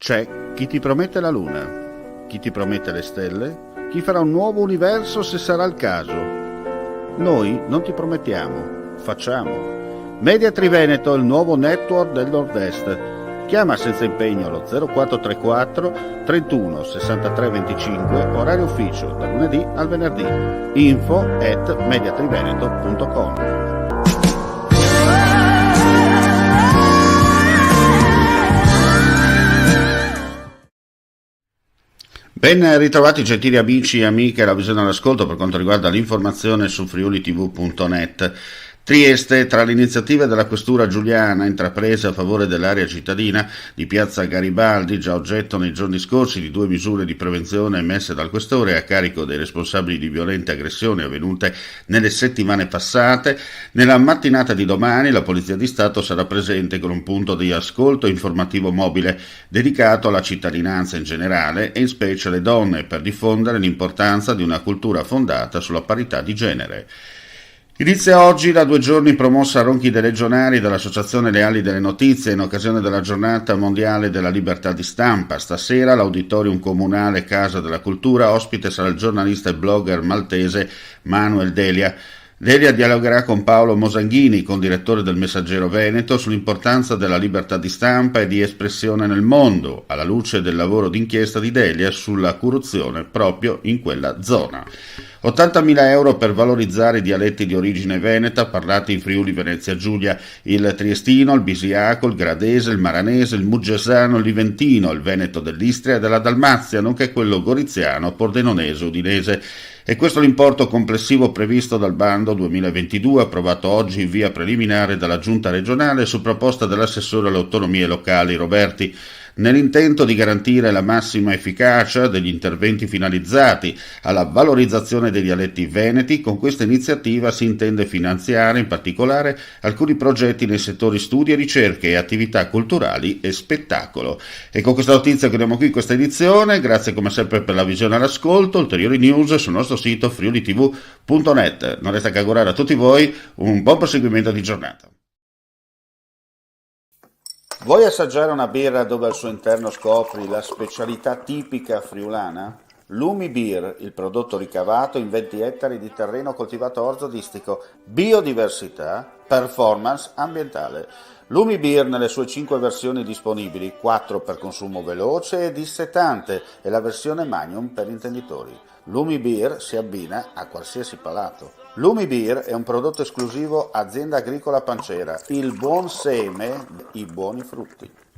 C'è chi ti promette la luna, chi ti promette le stelle, chi farà un nuovo universo se sarà il caso. Noi non ti promettiamo, facciamo. Media Triveneto, il nuovo network del Nord-Est. Chiama senza impegno allo 0434 31 63 25, orario ufficio, da lunedì al venerdì. info@mediatriveneto.com. Ben ritrovati gentili amici e amiche alla visione all'ascolto per quanto riguarda l'informazione su friulitv.net. Trieste, tra le iniziative della questura giuliana intraprese a favore dell'area cittadina di piazza Garibaldi, già oggetto nei giorni scorsi di 2 misure di prevenzione emesse dal questore a carico dei responsabili di violente aggressioni avvenute nelle settimane passate, nella mattinata di domani la Polizia di Stato sarà presente con un punto di ascolto informativo mobile dedicato alla cittadinanza in generale e in specie alle donne, per diffondere l'importanza di una cultura fondata sulla parità di genere. Inizia oggi da 2 giorni promossa a Ronchi dei Legionari dall'Associazione Leali delle Notizie in occasione della Giornata Mondiale della Libertà di Stampa. Stasera l'Auditorium Comunale Casa della Cultura ospite sarà il giornalista e blogger maltese Manuel Delia. Delia dialogherà con Paolo Mosanghini, condirettore del Messaggero Veneto, sull'importanza della libertà di stampa e di espressione nel mondo, alla luce del lavoro d'inchiesta di Delia sulla corruzione proprio in quella zona. 80.000 euro per valorizzare i dialetti di origine veneta parlati in Friuli Venezia Giulia, il triestino, il bisiaco, il gradese, il maranese, il muggesano, il liventino, il veneto dell'Istria e della Dalmazia, nonché quello goriziano, pordenonese, udinese. E questo è l'importo complessivo previsto dal bando 2022, approvato oggi in via preliminare dalla Giunta regionale su proposta dell'assessore alle autonomie locali Roberti, nell'intento di garantire la massima efficacia degli interventi finalizzati alla valorizzazione dei dialetti veneti. Con questa iniziativa si intende finanziare in particolare alcuni progetti nei settori studi e ricerche e attività culturali e spettacolo. E con questa notizia chiudiamo qui questa edizione. Grazie come sempre per la visione all'ascolto. Ulteriori news sul nostro sito friulitv.net. Non resta che augurare a tutti voi un buon proseguimento di giornata. Vuoi assaggiare una birra dove al suo interno scopri la specialità tipica friulana? Lumi Beer, il prodotto ricavato in 20 ettari di terreno coltivato a orzo distico, biodiversità, performance ambientale. Lumi Beer nelle sue 5 versioni disponibili, 4 per consumo veloce e dissetante e la versione Magnum per intenditori. Lumi Beer si abbina a qualsiasi palato. Lumi Beer è un prodotto esclusivo Azienda Agricola Pancera, il buon seme, i buoni frutti.